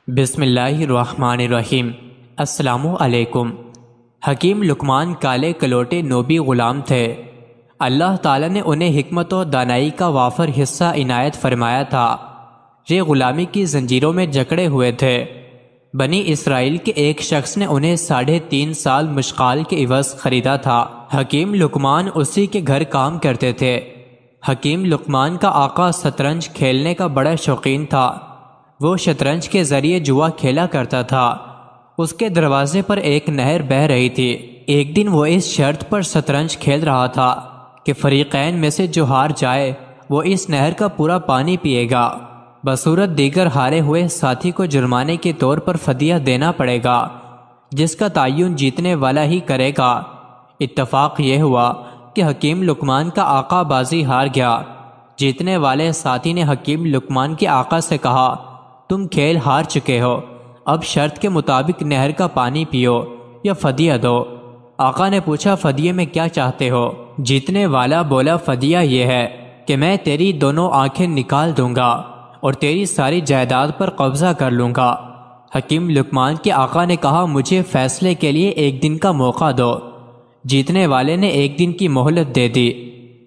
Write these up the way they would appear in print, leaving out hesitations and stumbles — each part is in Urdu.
بسم اللہ الرحمن الرحیم۔ السلام علیکم۔ حکیم لقمان کالے کلوٹے نوبی غلام تھے۔ اللہ تعالیٰ نے انہیں حکمت و دانائی کا وافر حصہ عنایت فرمایا تھا۔ یہ غلامی کی زنجیروں میں جکڑے ہوئے تھے۔ بنی اسرائیل کے ایک شخص نے انہیں 3.5 سال مشغال کے عوض خریدا تھا۔ حکیم لقمان اسی کے گھر کام کرتے تھے۔ حکیم لقمان کا آقا شطرنج کھیلنے کا بڑا شوقین تھا۔ وہ شطرنج کے ذریعے جوا کھیلا کرتا تھا۔ اس کے دروازے پر ایک نہر بہہ رہی تھی۔ ایک دن وہ اس شرط پر شطرنج کھیل رہا تھا کہ فریقین میں سے جو ہار جائے وہ اس نہر کا پورا پانی پیے گا، بصورت دیگر ہارے ہوئے ساتھی کو جرمانے کے طور پر فدیہ دینا پڑے گا، جس کا تعین جیتنے والا ہی کرے گا۔ اتفاق یہ ہوا کہ حکیم لقمان کا آقا بازی ہار گیا۔ جیتنے والے ساتھی نے حکیم لقمان کے آقا سے کہا، تم کھیل ہار چکے ہو، اب شرط کے مطابق نہر کا پانی پیو یا فدیہ دو۔ آقا نے پوچھا، فدیے میں کیا چاہتے ہو؟ جیتنے والا بولا، فدیہ یہ ہے کہ میں تیری دونوں آنکھیں نکال دوں گا اور تیری ساری جائیداد پر قبضہ کر لوں گا۔ حکیم لقمان کے آقا نے کہا، مجھے فیصلے کے لیے 1 دن کا موقع دو۔ جیتنے والے نے 1 دن کی مہلت دے دی۔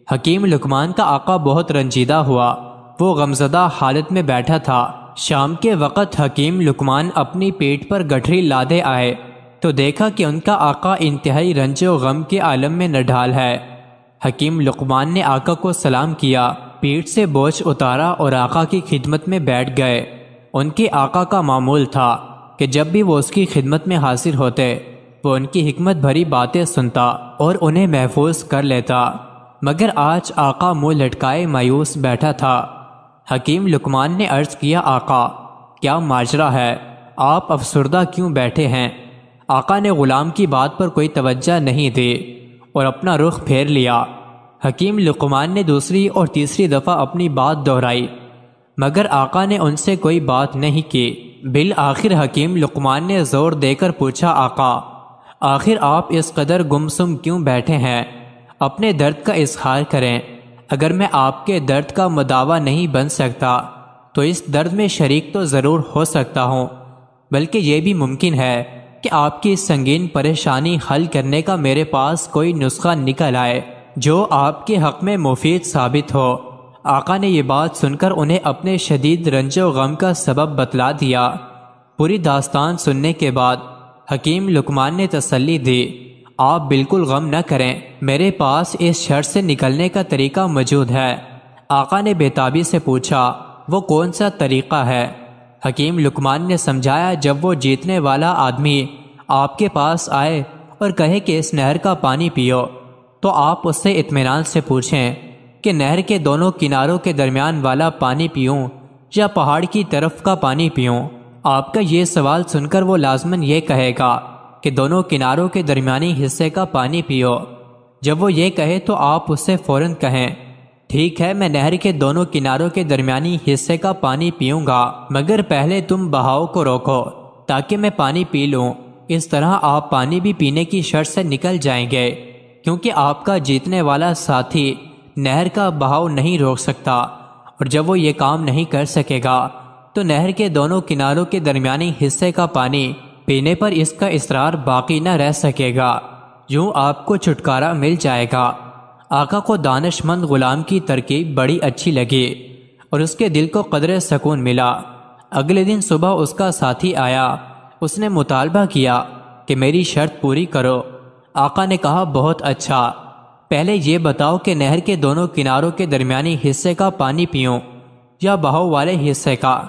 حکیم لقمان کا آقا بہت رنجیدہ ہوا۔ وہ غمزدہ حالت میں بیٹھا تھا۔ شام کے وقت حکیم لقمان اپنی پیٹھ پر گٹھری لادے آئے تو دیکھا کہ ان کا آقا انتہائی رنج و غم کے عالم میں نڈھال ہے۔ حکیم لقمان نے آقا کو سلام کیا، پیٹھ سے بوجھ اتارا اور آقا کی خدمت میں بیٹھ گئے۔ ان کے آقا کا معمول تھا کہ جب بھی وہ اس کی خدمت میں حاضر ہوتے وہ ان کی حکمت بھری باتیں سنتا اور انہیں محفوظ کر لیتا، مگر آج آقا منہ لٹکائے مایوس بیٹھا تھا۔ حکیم لقمان نے عرض کیا، آقا کیا ماجرا ہے؟ آپ افسردہ کیوں بیٹھے ہیں؟ آقا نے غلام کی بات پر کوئی توجہ نہیں دی اور اپنا رخ پھیر لیا۔ حکیم لقمان نے دوسری اور تیسری دفعہ اپنی بات دہرائی، مگر آقا نے ان سے کوئی بات نہیں کی۔ بالآخر حکیم لقمان نے زور دے کر پوچھا، آقا آخر آپ اس قدر گمسم کیوں بیٹھے ہیں؟ اپنے درد کا اظہار کریں۔ اگر میں آپ کے درد کا مداوا نہیں بن سکتا تو اس درد میں شریک تو ضرور ہو سکتا ہوں، بلکہ یہ بھی ممکن ہے کہ آپ کی سنگین پریشانی حل کرنے کا میرے پاس کوئی نسخہ نکل آئے جو آپ کے حق میں مفید ثابت ہو۔ آقا نے یہ بات سن کر انہیں اپنے شدید رنج و غم کا سبب بتلا دیا۔ پوری داستان سننے کے بعد حکیم لقمان نے تسلی دی، آپ بالکل غم نہ کریں، میرے پاس اس شرط سے نکلنے کا طریقہ موجود ہے۔ آقا نے بےتابی سے پوچھا، وہ کون سا طریقہ ہے؟ حکیم لقمان نے سمجھایا، جب وہ جیتنے والا آدمی آپ کے پاس آئے اور کہے کہ اس نہر کا پانی پیو تو آپ اس سے اطمینان سے پوچھیں کہ نہر کے دونوں کناروں کے درمیان والا پانی پیوں یا پہاڑ کی طرف کا پانی پیوں۔ آپ کا یہ سوال سن کر وہ لازماً یہ کہے گا کہ دونوں کناروں کے درمیانی حصے کا پانی پیو۔ جب وہ یہ کہے تو آپ اس سے فوراً کہیں، ٹھیک ہے میں نہر کے دونوں کناروں کے درمیانی حصے کا پانی پیوں گا، مگر پہلے تم بہاؤ کو روکو تاکہ میں پانی پی لوں۔ اس طرح آپ پانی بھی پینے کی شرط سے نکل جائیں گے، کیونکہ آپ کا جیتنے والا ساتھی نہر کا بہاؤ نہیں روک سکتا، اور جب وہ یہ کام نہیں کر سکے گا تو نہر کے دونوں کناروں کے درمیانی حصے کا پانی پینے پر اس کا اصرار باقی نہ رہ سکے گا، یوں آپ کو چھٹکارا مل جائے گا۔ آقا کو دانش مند غلام کی ترکیب بڑی اچھی لگی اور اس کے دل کو قدرے سکون ملا۔ اگلے دن صبح اس کا ساتھی آیا۔ اس نے مطالبہ کیا کہ میری شرط پوری کرو۔ آقا نے کہا، بہت اچھا، پہلے یہ بتاؤ کہ نہر کے دونوں کناروں کے درمیانی حصے کا پانی پیوں یا بہاؤ والے حصے کا؟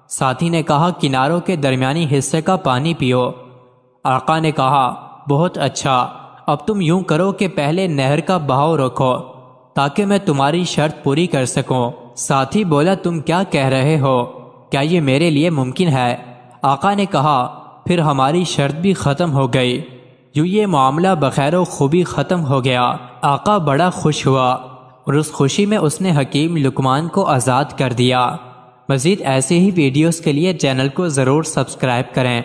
ساتھی نے کہا، کناروں کے درمیانی حصے کا پانی پیو۔ آقا نے کہا، بہت اچھا، اب تم یوں کرو کہ پہلے نہر کا بہاؤ روکو تاکہ میں تمہاری شرط پوری کر سکوں۔ ساتھی بولا، تم کیا کہہ رہے ہو؟ کیا یہ میرے لیے ممکن ہے؟ آقا نے کہا، پھر ہماری شرط بھی ختم ہو گئی۔ یوں یہ معاملہ بخیر و خوبی ختم ہو گیا۔ آقا بڑا خوش ہوا اور اس خوشی میں اس نے حکیم لقمان کو آزاد کر دیا۔ مزید ایسے ہی ویڈیوز کے لیے چینل کو ضرور سبسکرائب کریں۔